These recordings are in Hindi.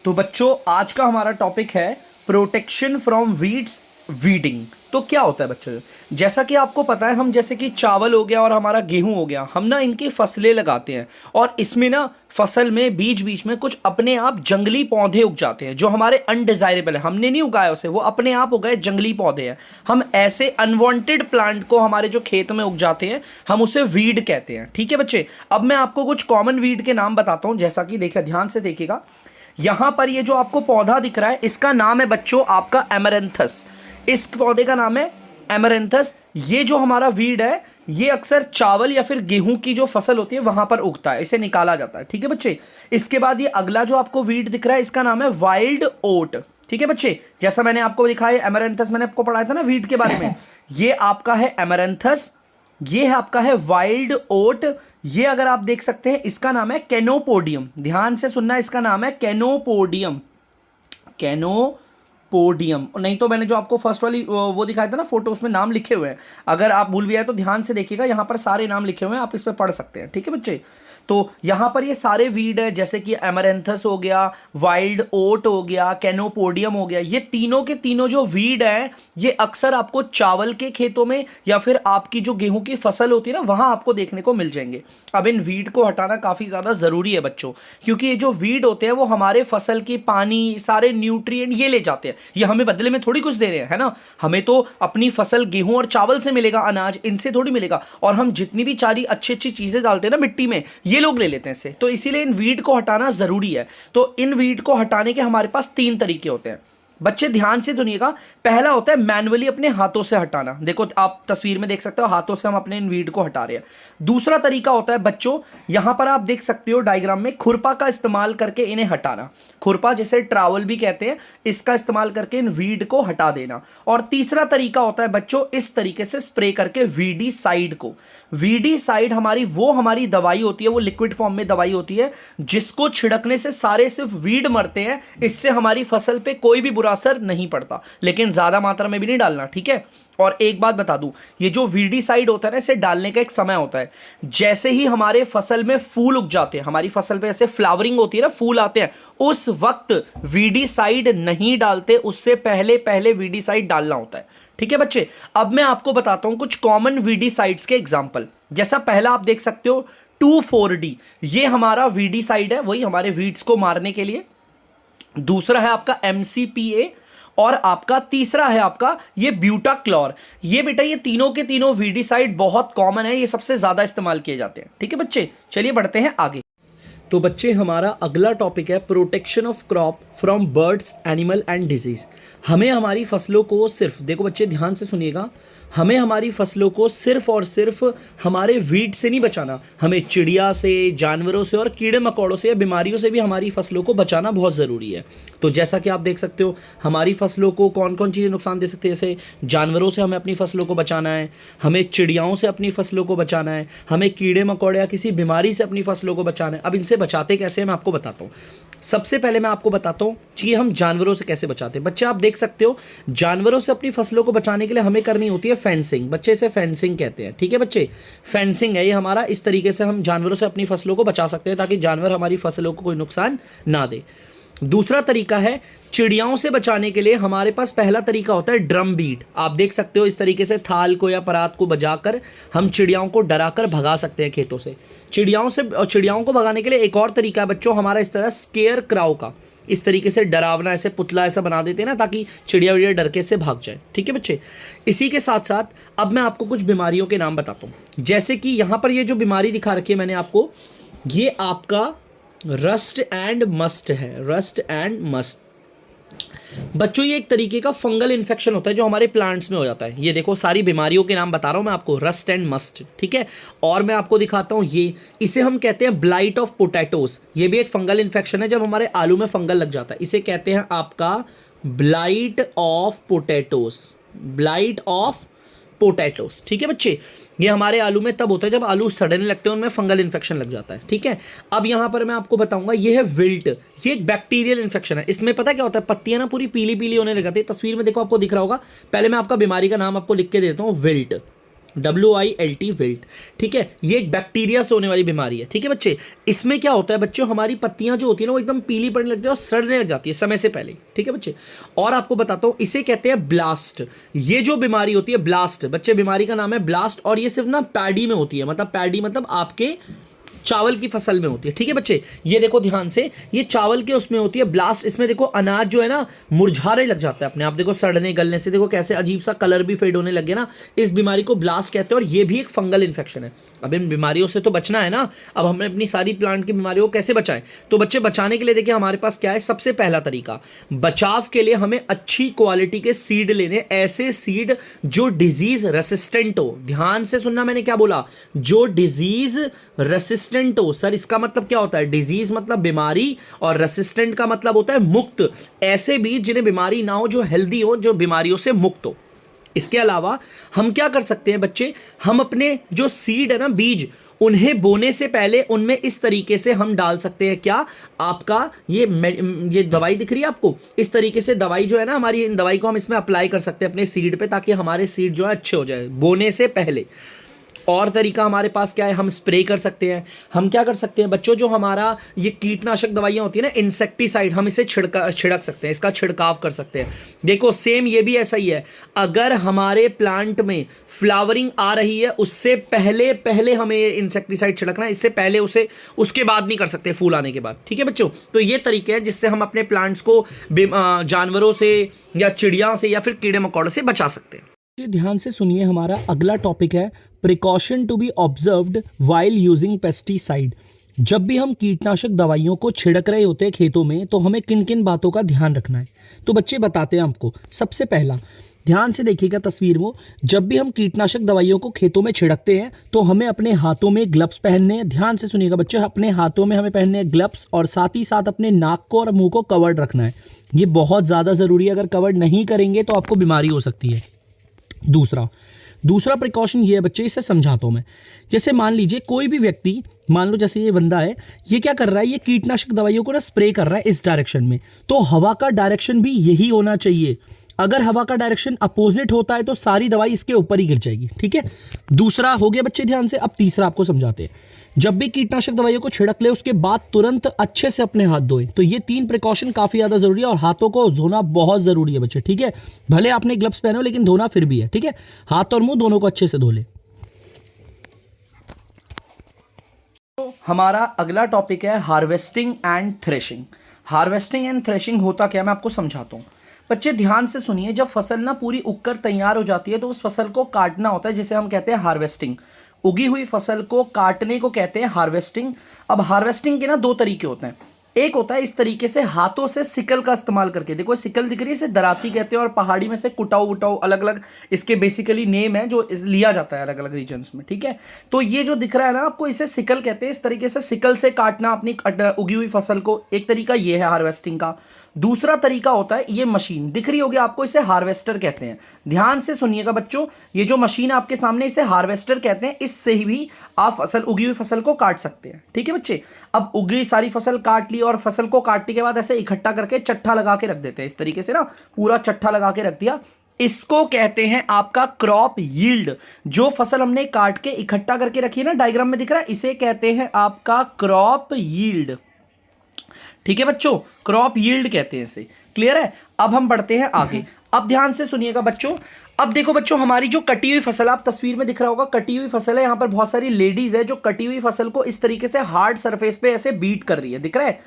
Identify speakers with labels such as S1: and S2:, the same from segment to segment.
S1: तो बच्चों आज का हमारा टॉपिक है प्रोटेक्शन फ्रॉम वीड्स वीडिंग। तो क्या होता है बच्चों, जैसा कि आपको पता है, हम जैसे कि चावल हो गया और हमारा गेहूं हो गया, हम ना इनकी फसलें लगाते हैं और इसमें ना फसल में बीच बीच में कुछ अपने आप जंगली पौधे उग जाते हैं जो हमारे अनडिजायरेबल है। हमने नहीं उगाया उसे, वो अपने आप उगाए जंगली पौधे हैं। हम ऐसे अनवांटेड प्लांट को हमारे जो खेत में उग जाते हैं हम उसे वीड कहते हैं। ठीक है बच्चे, अब मैं आपको कुछ कॉमन वीड के नाम बताता हूं। जैसा कि देखिए, ध्यान से देखिएगा, यहां पर ये जो आपको पौधा दिख रहा है इसका नाम है बच्चों आपका एमरैंथस। इस पौधे का नाम है एमरैंथस। ये जो हमारा वीड है ये अक्सर चावल या फिर गेहूं की जो फसल होती है वहां पर उगता है, इसे निकाला जाता है। ठीक है बच्चे, इसके बाद ये अगला जो आपको वीड दिख रहा है इसका नाम है वाइल्ड ओट। ठीक है बच्चे, जैसा मैंने आपको दिखाया एमरैंथस, मैंने आपको पढ़ाया था ना वीड के बारे में। ये आपका है एमरैंथस, ये है आपका है वाइल्ड ओट। ये अगर आप देख सकते हैं इसका नाम है कैनोपोडियम। ध्यान से सुनना, इसका नाम है कैनोपोडियम। कैनोपोडियम, नहीं तो मैंने जो आपको फर्स्ट वाली वो दिखाया था ना फोटो, उसमें नाम लिखे हुए हैं। अगर आप भूल भी आए तो ध्यान से देखिएगा, यहां पर सारे नाम लिखे हुए हैं, आप इस पर पढ़ सकते हैं। ठीक है बच्चे, तो यहां पर ये सारे वीड है, जैसे कि एमरैंथस हो गया, वाइल्ड ओट हो गया, कैनोपोडियम हो गया। ये तीनों के तीनों जो वीड है ये अक्सर आपको चावल के खेतों में या फिर आपकी जो गेहूं की फसल होती है ना वहां आपको देखने को मिल जाएंगे। अब इन वीड को हटाना काफी ज्यादा जरूरी है बच्चों, क्योंकि ये जो वीड होते हैं वो हमारे फसल की पानी, सारे न्यूट्रिएंट ये ले जाते हैं। ये हमें बदले में थोड़ी कुछ दे रहे हैं, है ना। हमें तो अपनी फसल गेहूं और चावल से मिलेगा अनाज, इनसे थोड़ी मिलेगा। और हम जितनी भी सारी अच्छी अच्छी चीजें डालते हैं ना मिट्टी में, ये लोग ले लेते हैं इससे। तो इसीलिए इन वीड को हटाना जरूरी है। तो इन वीड को हटाने के हमारे पास 3 तरीके होते हैं बच्चे, ध्यान से सुनिएगा। पहला होता है मैन्युअली अपने हाथों से हटाना। देखो आप तस्वीर में देख सकते हो, हाथों से हम अपने इन वीड को हटा रहे हैं। दूसरा तरीका होता है बच्चों, यहां पर आप देख सकते हो डायग्राम में, खुरपा का इस्तेमाल करके इन्हें हटाना। खुरपा जिसे ट्रावल भी कहते हैं, इसका इस्तेमाल करके इन वीड को हटा देना। और तीसरा तरीका होता है बच्चों इस तरीके से स्प्रे करके वीडीसाइड को। वीडीसाइड हमारी दवाई होती है, वो लिक्विड फॉर्म में दवाई होती है जिसको छिड़कने से सारे सिर्फ वीड मरते हैं। इससे हमारी फसल पे कोई भी बुरा असर नहीं पड़ता, लेकिन ज्यादा मात्रा में भी नहीं डालना। ठीक है, और एक बात बता दूं, ये जो वीडीसाइड होता है ना, इसे डालने का एक समय होता है। जैसे ही हमारे फसल में फूल उग जाते हैं, हमारी फसल पे जैसे फ्लावरिंग होती है ना, फूल आते हैं, उस वक्त वीडीसाइड नहीं डालते, उससे पहले पहले वीडीसाइड डालना होता है। ठीक है बच्चे, अब मैं आपको बताता हूं कुछ कॉमन वीडीसाइड्स के एग्जांपल। जैसा पहला आप देख सकते हो 2,4-D, ये हमारा वीडीसाइड है, वही हमारे वीड्स को मारने के लिए। दूसरा है आपका MCPA, और आपका तीसरा है आपका ये ब्यूटाक्लोर। ये बेटा ये तीनों के तीनों वीडीसाइड बहुत कॉमन है, ये सबसे ज्यादा इस्तेमाल किए जाते हैं। ठीक है बच्चे, चलिए बढ़ते हैं आगे। तो बच्चे हमारा अगला टॉपिक है protection of crop from birds, animal and disease. हमें हमारी फसलों को सिर्फ, देखो बच्चे ध्यान से सुनिएगा, हमें हमारी फसलों को सिर्फ और सिर्फ हमारे वीड से नहीं बचाना, हमें चिड़िया से, जानवरों से और कीड़े मकोड़ों से या बीमारियों से भी हमारी फसलों को बचाना बहुत ज़रूरी है। तो जैसा कि आप देख सकते हो, हमारी फसलों को कौन कौन चीज़ें नुकसान दे सकती है। जैसे जानवरों से हमें अपनी फसलों को बचाना है, हमें चिड़ियाओं से अपनी फसलों को बचाना है, हमें कीड़े मकोड़े या किसी बीमारी से अपनी फसलों को बचाना है। अब इनसे बचाते कैसे हैं मैं आपको बताता हूँ। सबसे पहले मैं आपको बताता हूँ कि हम जानवरों से कैसे बचाते हैं। बच्चे आप देख सकते हो, जानवरों से अपनी फसलों को बचाने के लिए हमें करनी होती है फेंसिंग। बच्चे इसे फेंसिंग कहते हैं। ठीक है बच्चे, फेंसिंग है ये हमारा। इस तरीके से हम जानवरों से अपनी फसलों को बचा सकते हैं ताकि जानवर हमारी फसलों को कोई नुकसान ना दे। दूसरा तरीका है चिड़ियाओं से बचाने के लिए। हमारे पास पहला तरीका होता है ड्रम बीट। आप देख सकते हो इस तरीके से थाल को या परात को बजाकर हम चिड़ियाओं को डराकर भगा सकते हैं खेतों से। चिड़ियाओं को भगाने के लिए एक और तरीका है बच्चों हमारा, इस तरह स्केयर क्राउ का। इस तरीके से डरावना, ऐसे पुतला ऐसा बना देते हैं ना, ताकि चिड़िया विड़िया डर के से भाग जाए। ठीक है बच्चे, इसी के साथ साथ अब मैं आपको कुछ बीमारियों के नाम बताता हूँ। जैसे कि यहाँ पर ये जो बीमारी दिखा रखी है मैंने आपको, ये आपका रस्ट एंड मस्ट है। रस्ट एंड मस्ट बच्चों ये एक तरीके का फंगल इन्फेक्शन होता है जो हमारे प्लांट्स में हो जाता है। ये देखो सारी बीमारियों के नाम बता रहा हूं मैं आपको, रस्ट एंड मस्ट। ठीक है, और मैं आपको दिखाता हूं ये, इसे हम कहते हैं ब्लाइट ऑफ पोटैटोस। ये भी एक फंगल इन्फेक्शन है, जब हमारे आलू में फंगल लग जाता है, इसे कहते हैं आपका blight of potatoes. Blight of potatoes. ठीक है बच्चे, ये हमारे आलू में तब होता है जब आलू सड़ने लगते हैं, उनमें फंगल इन्फेक्शन लग जाता है। ठीक है, अब यहां पर मैं आपको बताऊंगा, ये है विल्ट। ये एक बैक्टीरियल इन्फेक्शन है। इसमें पता क्या होता है, पत्तियां ना पूरी पीली पीली होने लग जाती है। तस्वीर में देखो आपको दिख रहा होगा। पहले मैं आपका बीमारी का नाम आपको लिख के देता हूं, विल्ट। WILT विल्ट, ठीक है। ये एक बैक्टीरिया से होने वाली बीमारी है, ठीक है बच्चे। इसमें क्या होता है बच्चों, हमारी पत्तियां जो होती है ना वो एकदम पीली पड़ने लगती है और सड़ने लग जाती है समय से पहले, ठीक है बच्चे। और आपको बताता हूं, इसे कहते हैं ब्लास्ट। ये जो बीमारी होती है ब्लास्ट, बच्चे बीमारी का नाम है ब्लास्ट, और ये सिर्फ ना पैडी में होती है, मतलब पैडी मतलब आपके चावल की फसल में होती है, ठीक है बच्चे। ये देखो ध्यान से, ये चावल के उसमें होती है ब्लास्ट। इसमें देखो अनाज जो है ना मुरझाने लग जाता है अपने आप, देखो सड़ने गलने से, देखो कैसे अजीब सा कलर भी फेड होने लगे ना। इस बीमारी को ब्लास्ट कहते हैं, और ये भी एक फंगल इन्फेक्शन है। अब इन बीमारियों से तो बचना है ना, अब हमें अपनी सारी प्लांट की बीमारियों को कैसे बचाएं। तो बच्चे बचाने के लिए देखिए हमारे पास क्या है, सबसे पहला तरीका बचाव के लिए हमें अच्छी क्वालिटी के सीड लेने, ऐसे सीड जो डिजीज रेसिस्टेंट हो। ध्यान से सुनना मैंने क्या बोला, जो डिजीज रेसिस्टेंट हो। सर इसका मतलब क्या होता है, डिजीज मतलब बीमारी और रेसिस्टेंट का मतलब होता है मुक्त। ऐसे बीज जिन्हें बीमारी ना हो, जो हेल्दी हो, जो बीमारियों से मुक्त हो। इसके अलावा हम क्या कर सकते हैं बच्चे, हम अपने जो सीड है ना, बीज, उन्हें बोने से पहले उनमें इस तरीके से हम डाल सकते हैं क्या, आपका ये दवाई दिख रही है आपको, इस तरीके से दवाई जो है ना हमारी, इन दवाई को हम इसमें अप्लाई कर सकते हैं अपने सीड पे, ताकि हमारे सीड जो है अच्छे हो जाए बोने से पहले। और तरीका हमारे पास क्या है, हम स्प्रे कर सकते हैं। हम क्या कर सकते हैं बच्चों, जो हमारा ये कीटनाशक दवाइयां होती है ना, इंसेक्टिसाइड, हम इसे छिड़क सकते हैं, इसका छिड़काव कर सकते हैं। देखो सेम ये भी ऐसा ही है, अगर हमारे प्लांट में फ्लावरिंग आ रही है उससे पहले हमें इंसेक्टिसाइड छिड़कना है, इससे पहले उसे उसके बाद नहीं कर सकते, फूल आने के बाद, ठीक है बच्चों। तो ये तरीके हैं जिससे हम अपने प्लांट्स को जानवरों से या चिड़िया से या फिर कीड़े मकोड़ों से बचा सकते हैं। ध्यान से सुनिए, हमारा अगला टॉपिक है precaution to be observed while using pesticide. जब भी हम कीटनाशक दवाइयों को छिड़क रहे होते हैं खेतों में, तो हमें किन किन बातों का ध्यान रखना है, तो बच्चे बताते हैं आपको। सबसे पहला, ध्यान से देखिएगा तस्वीर में, जब भी हम कीटनाशक दवाइयों को खेतों में छिड़कते हैं तो हमें अपने हाथों में ग्लव्स पहनने हैं। ध्यान से सुनिएगा बच्चे, अपने हाथों में हमें पहनने हैं ग्लव्स, और साथ ही साथ अपने नाक को और मुंह को कवर्ड रखना है। ये बहुत ज़्यादा ज़रूरी है, अगर कवर्ड नहीं करेंगे तो आपको बीमारी हो सकती है। दूसरा प्रिकॉशन ये है बच्चे, इसे समझाता हूं मैं। जैसे मान लीजिए कोई भी व्यक्ति, मान लो जैसे ये बंदा है, ये क्या कर रहा है, ये कीटनाशक दवाइयों को ना स्प्रे कर रहा है इस डायरेक्शन में, तो हवा का डायरेक्शन भी यही होना चाहिए। अगर हवा का डायरेक्शन अपोजिट होता है तो सारी दवाई इसके ऊपर ही गिर जाएगी, ठीक है। दूसरा हो गया बच्चे ध्यान से। अब तीसरा आपको समझाते हैं, जब भी कीटनाशक दवाइयों को छिड़क ले उसके बाद तुरंत अच्छे से अपने हाथ धोएं। तो ये 3 प्रिकॉशन काफी ज्यादा जरूरी है, और हाथों को धोना बहुत जरूरी है बच्चे, ठीक है। भले आपने ग्लव्स पहने हो लेकिन धोना फिर भी है, ठीक है। हाथ और मुंह दोनों को अच्छे से धो ले। तो हमारा अगला टॉपिक है harvesting and threshing. Harvesting and threshing होता क्या, मैं आपको समझाता हूं। बच्चे ध्यान से सुनिए, जब फसल ना पूरी उगकर तैयार हो जाती है तो उस फसल को काटना होता है, जिसे हम कहते हैं हार्वेस्टिंग। उगी हुई फसल को काटने को कहते हैं हार्वेस्टिंग। अब हार्वेस्टिंग के ना 2 तरीके होते हैं। एक होता है इस तरीके से हाथों से सिकल का इस्तेमाल करके, देखो सिकल दिख रही है, इसे दराती कहते हैं, और पहाड़ी में से कुटाऊ उटाऊ अलग अलग इसके बेसिकली नेम है जो लिया जाता है अलग अलग रीजन्स में, ठीक है। तो ये जो दिख रहा है ना आपको, इसे सिकल कहते हैं। इस तरीके से सिकल से काटना अपनी उगी हुई फसल को, एक तरीका ये है हार्वेस्टिंग का। दूसरा तरीका होता है, ये मशीन दिख रही होगी आपको, इसे हार्वेस्टर कहते हैं। ध्यान से सुनिएगा बच्चों, ये जो मशीन आपके सामने, इसे हार्वेस्टर कहते हैं। इससे भी आप उगी हुई फसल को काट सकते हैं, ठीक है बच्चे। अब उगी सारी फसल काट ली, और फसल को काटने के बाद ऐसे इकट्ठा करके चट्ठा लगा के रख देते हैं, इस तरीके से ना पूरा चट्ठा लगा के रख दिया। इसको कहते हैं आपका क्रॉप यील्ड। जो फसल हमने काट के इकट्ठा करके रखी है ना, डायग्राम में दिख रहा है, इसे कहते हैं आपका क्रॉप यील्ड, ठीक है बच्चों। क्रॉप यील्ड कहते हैं इसे, क्लियर है। अब हम बढ़ते हैं आगे। अब ध्यान से सुनिएगा बच्चों। अब देखो बच्चों, हमारी जो कटी हुई फसल, आप तस्वीर में दिख रहा होगा, कटी हुई फसल है। यहां पर बहुत सारी लेडीज है जो कटी हुई फसल को इस तरीके से हार्ड सरफेस पे ऐसे बीट कर रही है, दिख रहा है।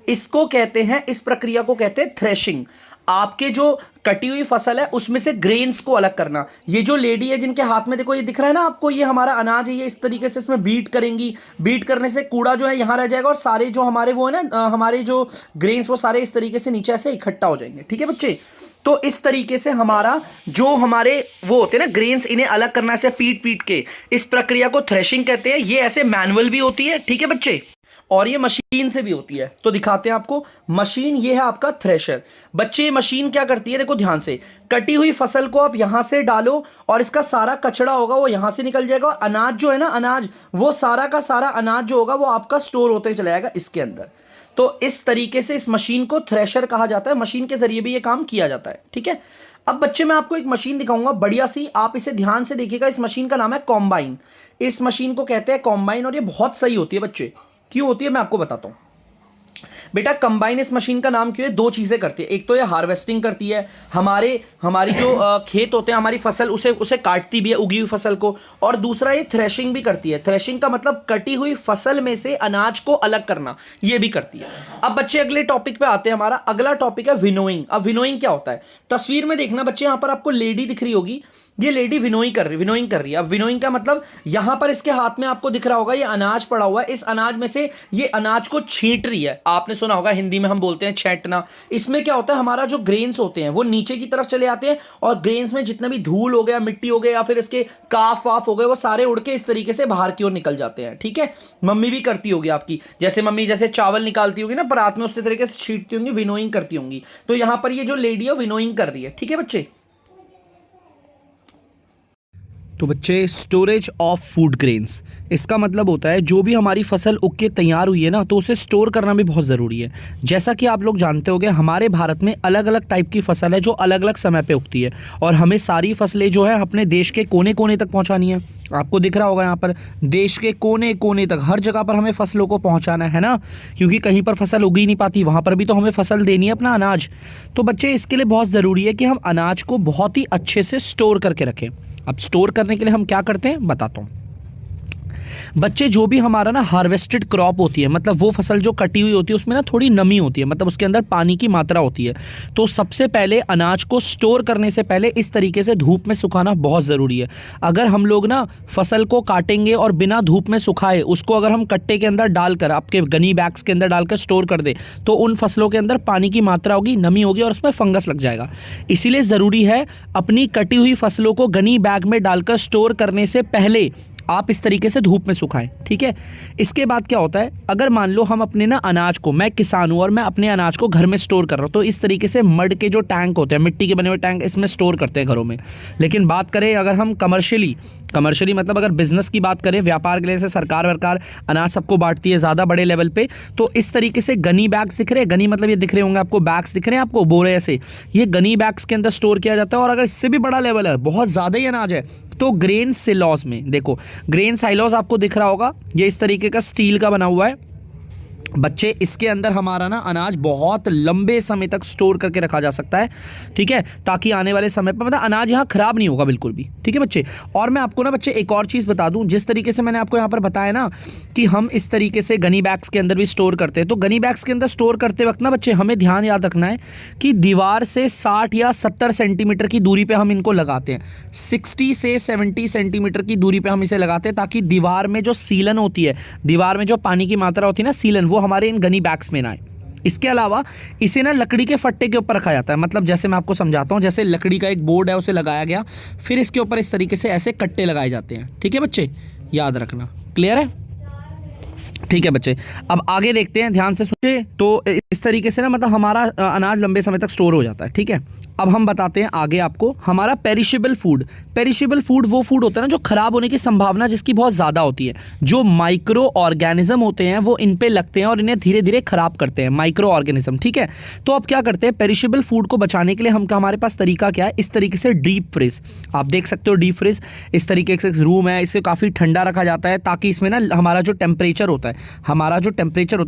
S1: इसको कहते हैं, इस प्रक्रिया को कहते हैं थ्रेशिंग। आपके जो कटी हुई फसल है उसमें से ग्रेन्स को अलग करना। ये जो लेडी है जिनके हाथ में देखो ये दिख रहा है ना आपको, ये हमारा अनाज है, ये इस तरीके से इसमें बीट करेंगी। बीट करने से कूड़ा जो है यहां रह जाएगा, और सारे जो हमारे वो है ना, हमारे जो ग्रेन्स, वो सारे इस तरीके से नीचे ऐसे इकट्ठा हो जाएंगे, ठीक है बच्चे। तो इस तरीके से हमारा जो हमारे वो होते हैं ना ग्रेन्स, इन्हें अलग करना से पीट पीट के, इस प्रक्रिया को थ्रेशिंग कहते हैं। ये ऐसे मैनुअल भी होती है, ठीक है बच्चे, और ये मशीन से भी होती है। तो दिखाते हैं आपको मशीन, ये है आपका थ्रेशर। बच्चे मशीन क्या करती है, देखो ध्यान से, कटी हुई फसल को आप यहां से डालो और इसका सारा कचरा होगा वो यहां से निकल जाएगा। अनाज जो है ना, अनाज, वो सारा का सारा अनाज जो होगा वो आपका स्टोर होते चला जाएगा इसके अंदर। तो इस तरीके से इस मशीन को थ्रेशर कहा जाता है। मशीन के जरिए भी ये काम किया जाता है, ठीक है। अब बच्चे मैं आपको एक मशीन दिखाऊंगा बढ़िया सी, आप इसे ध्यान से देखिएगा। इस मशीन का नाम है कॉम्बाइन। इस मशीन को कहते हैं कॉम्बाइन, और ये बहुत सही होती है बच्चे। क्यों होती है मैं आपको बताता हूं। बेटा कंबाइन इस मशीन का नाम क्यों है, दो चीजें करती है। एक तो ये हार्वेस्टिंग करती है, हमारी जो खेत होते हैं, हमारी फसल, उसे उसे काटती भी है, उगी हुई फसल को। और दूसरा ये थ्रेशिंग भी करती है। थ्रेशिंग का मतलब कटी हुई फसल में से अनाज को अलग करना, ये भी करती है। अब बच्चे अगले टॉपिक पे आते हैं। हमारा अगला टॉपिक है विनोइंग। अब विनोइंग क्या होता है, तस्वीर में देखना बच्चे, यहां पर आपको लेडी दिख रही होगी। ये लेडी विनोइंग कर रही है। अब विनोइंग का मतलब, यहां पर इसके हाथ में आपको दिख रहा होगा ये अनाज पड़ा हुआ है। इस अनाज में से ये अनाज को छींट रही है। आपने सुना होगा हिंदी में हम बोलते हैं छेंटना। इसमें क्या होता है, हमारा जो ग्रेन्स होते हैं वो नीचे की तरफ चले आते हैं, और ग्रेन्स में जितना भी धूल हो गया, मिट्टी हो गया, या फिर इसके काफ वाफ हो गए, वो सारे उड़ के इस तरीके से बाहर की ओर निकल जाते हैं। ठीक है, मम्मी भी करती होगी आपकी, जैसे मम्मी जैसे चावल निकालती होगी ना परात में, उस तरीके से छींटती होंगी, विनोइंग करती होंगी। तो यहां पर ये जो लेडी है विनोइंग कर रही है। ठीक है बच्चे। तो बच्चे स्टोरेज ऑफ फूड ग्रेन्स, इसका मतलब होता है जो भी हमारी फसल उग के तैयार हुई है ना, तो उसे स्टोर करना भी बहुत ज़रूरी है। जैसा कि आप लोग जानते होंगे, हमारे भारत में अलग अलग टाइप की फसल है जो अलग अलग समय पे उगती है, और हमें सारी फसलें जो है अपने देश के कोने कोने तक पहुंचानी है। आपको दिख रहा होगा यहाँ पर देश के कोने कोने तक, हर जगह पर हमें फसलों को पहुंचाना है ना, क्योंकि कहीं पर फसल उग ही नहीं पाती, वहाँ पर भी तो हमें फसल देनी है अपना अनाज। तो बच्चे इसके लिए बहुत ज़रूरी है कि हम अनाज को बहुत ही अच्छे से स्टोर करके रखें। अब स्टोर करने के लिए हम क्या करते हैं बताता हूँ। बच्चे जो भी हमारा ना हार्वेस्टेड क्रॉप होती है, मतलब वो फसल जो कटी हुई होती है, उसमें ना थोड़ी नमी होती है, मतलब उसके अंदर पानी की मात्रा होती है। तो सबसे पहले अनाज को स्टोर करने से पहले इस तरीके से धूप में सुखाना बहुत ज़रूरी है। अगर हम लोग ना फसल को काटेंगे और बिना धूप में सुखाए उसको अगर हम कट्टे के अंदर डालकर, आपके गनी बैग्स के अंदर डालकर स्टोर कर दे, तो उन फसलों के अंदर पानी की मात्रा होगी, नमी होगी, और उसमें फंगस लग जाएगा। इसीलिए ज़रूरी है अपनी कटी हुई फसलों को गनी बैग में डालकर स्टोर करने से पहले आप इस तरीके से धूप में सुखाएं। ठीक है, इसके बाद क्या होता है, अगर मान लो हम अपने ना अनाज को, मैं किसान हूं और मैं अपने अनाज को घर में स्टोर कर रहा हूं, तो इस तरीके से मड के जो टैंक होते हैं, मिट्टी के बने हुए टैंक, इसमें स्टोर करते हैं घरों में। लेकिन बात करें अगर हम कमर्शियली मतलब अगर बिजनेस की बात करें, व्यापार के लिए, से सरकार अनाज सबको बांटती है ज़्यादा बड़े लेवल पे, तो इस तरीके से गनी बैग्स दिख रहे हैं, गनी मतलब ये दिख रहे होंगे आपको, बैग्स दिख रहे हैं आपको, बोरे ऐसे, ये गनी बैग्स के अंदर स्टोर किया जाता है। और अगर इससे भी बड़ा लेवल है, बहुत ज़्यादा ही अनाज है, तो ग्रेन सिलॉज में, देखो ग्रेन साइलोज आपको दिख रहा होगा, ये इस तरीके का स्टील का बना हुआ है बच्चे। इसके अंदर हमारा ना अनाज बहुत लंबे समय तक स्टोर करके रखा जा सकता है। ठीक है, ताकि आने वाले समय पर मतलब अनाज यहाँ खराब नहीं होगा बिल्कुल भी। ठीक है बच्चे, और मैं आपको ना बच्चे एक और चीज़ बता दूं, जिस तरीके से मैंने आपको यहाँ पर बताया ना कि हम इस तरीके से गनी बैग्स के अंदर भी स्टोर करते हैं, तो गनी बैग्स के अंदर स्टोर करते वक्त ना बच्चे हमें ध्यान याद रखना है कि दीवार से 60 या 70 सेंटीमीटर की दूरी पर हम इनको लगाते हैं। 60 से 70 सेंटीमीटर की दूरी पर हम इसे लगाते हैं, ताकि दीवार में जो सीलन होती है, दीवार में जो पानी की मात्रा होती है ना, सीलन, वो हमारे इन गनी बैग्स में ना आए। इसके अलावा इसे ना लकड़ी के फट्टे के ऊपर रखा जाता है। मतलब जैसे मैं आपको समझाता हूँ, जैसे लकड़ी का एक बोर्ड है, उसे लगाया गया, फिर इसके ऊपर इस तरीके से ऐसे कट्टे लगाए जाते हैं। ठीक है बच्चे, याद रखना। क्लियर है? ठीक है बच्चे, अब आगे देखते हैं, ध्यान से सुनिए। तो इस तरीके से ना मतलब हमारा अनाज लंबे समय तक स्टोर हो जाता है। ठीक है, अब हम बताते हैं आगे आपको हमारा पेरिशेबल फूड। पेरिशेबल फूड वो फूड होता है ना जो खराब होने की संभावना जिसकी बहुत ज़्यादा होती है। जो माइक्रो ऑर्गेनिज्म होते हैं वो इन पे लगते हैं और इन्हें धीरे धीरे खराब करते हैं, माइक्रो ऑर्गेनिज्म। ठीक है, तो अब क्या करते हैं, पेरिशेबल फूड को बचाने के लिए हमारे पास तरीका क्या है, इस तरीके से डीप फ्रीज। आप देख सकते हो डीप फ्रीज इस तरीके से रूम है, इसे काफ़ी ठंडा रखा जाता है, ताकि इसमें ना हमारा जो टेम्परेचर होता है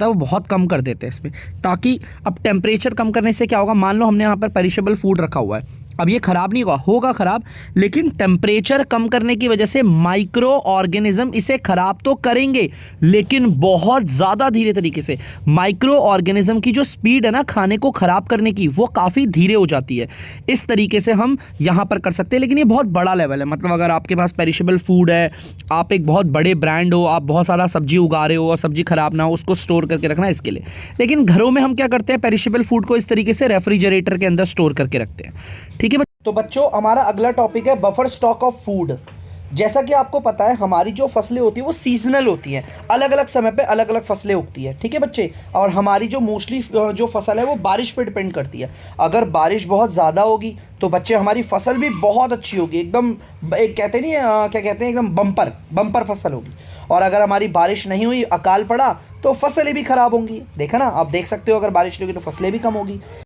S1: वो बहुत कम कर देते हैं इसमें, ताकि अब टेम्परेचर कम करने से क्या होगा, मान लो हमने यहाँ पर पेरिशेबल फूड रखा हुआ है, अब ये खराब नहीं होगा खराब, लेकिन टेम्परेचर कम करने की वजह से माइक्रो ऑर्गेनिज्म इसे खराब तो करेंगे, लेकिन बहुत ज़्यादा धीरे तरीके से। माइक्रो ऑर्गेनिज्म की जो स्पीड है ना खाने को खराब करने की, वो काफ़ी धीरे हो जाती है। इस तरीके से हम यहाँ पर कर सकते हैं, लेकिन ये बहुत बड़ा लेवल है। मतलब अगर आपके पास पेरिशेबल फूड है, आप एक बहुत बड़े ब्रांड हो, आप बहुत सारा सब्जी उगा रहे हो और सब्जी खराब ना हो, उसको स्टोर करके रखना है इसके लिए। लेकिन घरों में हम क्या करते हैं, पेरिशेबल फूड को इस तरीके से रेफ्रिजरेटर के अंदर स्टोर करके रखते हैं। ठीक है, तो बच्चों हमारा अगला टॉपिक है बफर स्टॉक ऑफ फूड। जैसा कि आपको पता है हमारी जो फसलें होती है वो सीजनल होती हैं, अलग अलग समय पे अलग अलग फसलें उगती है। ठीक है बच्चे, और हमारी जो मोस्टली जो फसल है वो बारिश पे डिपेंड करती है। अगर बारिश बहुत ज़्यादा होगी तो बच्चे हमारी फसल भी बहुत अच्छी होगी, एकदम एक कहते नहीं क्या कहते हैं, एकदम बम्पर फसल होगी। और अगर हमारी बारिश नहीं हुई, अकाल पड़ा, तो फसलें भी खराब होंगी। देखा ना, आप देख सकते हो अगर बारिश नहीं होगी तो फसलें भी कम होगी।